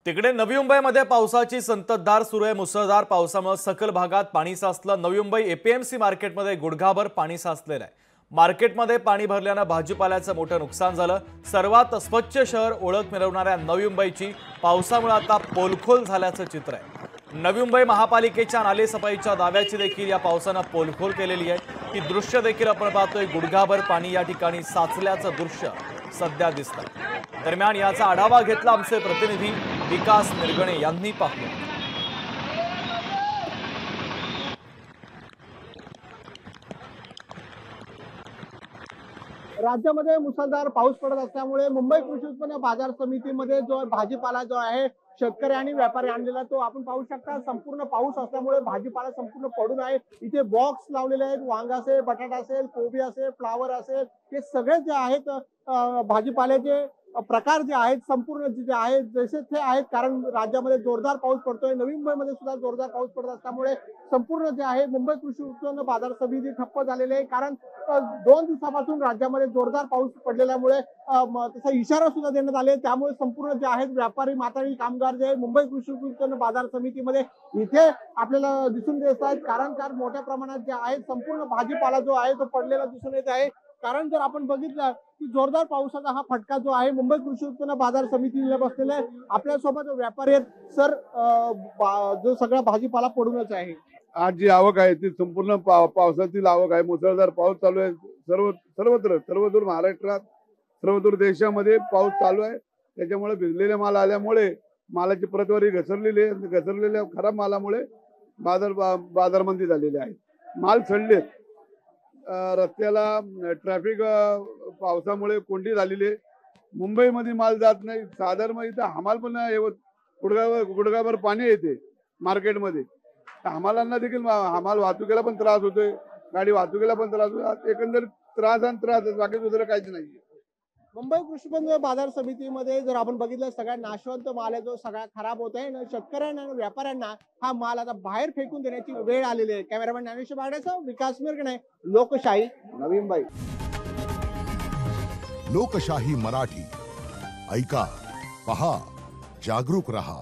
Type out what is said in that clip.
तिकडे नवी मुंबईमध्ये पावसाची संततधार सुरू आहे। मुसळधार पावसामुळे सखल भागात पाणी साचलं। नवी मुंबई एपीएमसी मार्केटमध्ये गुडघाभर पाणी साचलेलं आहे। मार्केटमध्ये पाणी भरल्याने भाजीपाल्याचं मोठं नुकसान झालं। सर्वात स्वच्छ शहर ओळख मिळवणाऱ्या नवी मुंबईची पावसामुळे आता पोलखोल झाल्याचं चित्र आहे। नवी मुंबई महापालिकेच्या नालेसफाईच्या दाव्याची देखील या पावसाने पोलखोल केलेली आहे। ही दृश्य देखील आपण पाहतोय। गुडघाभर पाणी या ठिकाणी साचल्याचं दृश्य सध्या दिसतंय। दरम्यान याचा आढावा घेतला आमचे प्रतिनिधी विकास निर्गणे यांनी पाहिलं। राज्यामध्ये मुसळधार पाऊस पडत असल्यामुळे मुंबई कृषी उत्पन्न बाजार समितीमध्ये जो भाजीपाला जो आहे शेतकरी आणि व्यापारी आणलेला तो आपण पाहू शकता। संपूर्ण पाऊस असल्यामुळे भाजीपाला संपूर्ण पडून आहे। इथे बॉक्स लावलेले आहेत। वांगा असेल, बटाटा असेल, कोबी असेल, फ्लावर असेल, हे सगळे जे आहेत भाजीपाल्याचे प्रकार जे आहेत संपूर्ण जे आहेत जसे ते आहेत। कारण राज्यामध्ये जोरदार पाऊस पडतोय। नवी मुंबईमध्ये सुद्धा जोरदार पाऊस पडत असल्यामुळे संपूर्ण जे आहे मुंबई कृषी उत्पन्न बाजार समिती ठप्प झालेली आहे। कारण 2 दिवसापासून राज्यामध्ये जोरदार पाऊस पडलेल्यामुळे तसा इशारा सुद्धा देण्यात आले। त्यामुळे संपूर्ण जे आहेत व्यापारी, माथाडी कामगार जे मुंबई कृषी उत्पन्न बाजार समितीमध्ये इथे आपल्याला दिसून येत आहेत। कारण मोठ्या प्रमाणात जे आहे संपूर्ण भाजीपाला जो आहे तो पडलेला दिसून येत आहे। कारण जर आपण बघितलं की जोरदार पावसाचा हा फटका जो आहे मुंबई कृषी उत्पन्न बाजार समितीला बसलेला आहे। आपल्यासोबत व्यापारी आहेत। सर, जो सगळा भाजीपाला पडूनच आहे, आज जी आवक आहे ती संपूर्ण पावसातील आवक आहे। मुसळधार पाऊस चालू आहे। सर्वदूर महाराष्ट्रात, सर्वदूर देशामध्ये पाऊस चालू आहे। त्याच्यामुळे भिजलेला माल आल्यामुळे मालाची प्रतवारी घसरलेल्या खराब मालामुळे बाजारमंदी झालेली आहे। माल सडले, रस्त्याला ट्रॅफिक पावसामुळे कोंडी झालेली आहे। मुंबईमध्ये माल जात नाही। साधारण इथं हमाल पण गुडघाभर पाणी येते मार्केटमध्ये। हमालांना देखील हमाल वाहतुकीला पण त्रास होतोय, गाडी वाहतुकीला पण त्रास होतो। एकंदरीत त्रास बाकी दुसरं काहीच नाही। मुंबई कृषी उत्पन्न बाजार समितीमध्ये जर आपण बघितलं सगळ्या नाशवंत माल आहे जो सगळा खराब होत आहे। शेतकऱ्यांना आणि व्यापाऱ्यांना हा माल आता बाहेर फेकून देण्याची वेळ आलेली आहे। कॅमेरामॅन ज्ञानेश्वर बागडेसह विकास निर्गणे, लोकशाही, नवी मुंबई। लोकशाही मराठी ऐका, पहा, जागरूक रहा।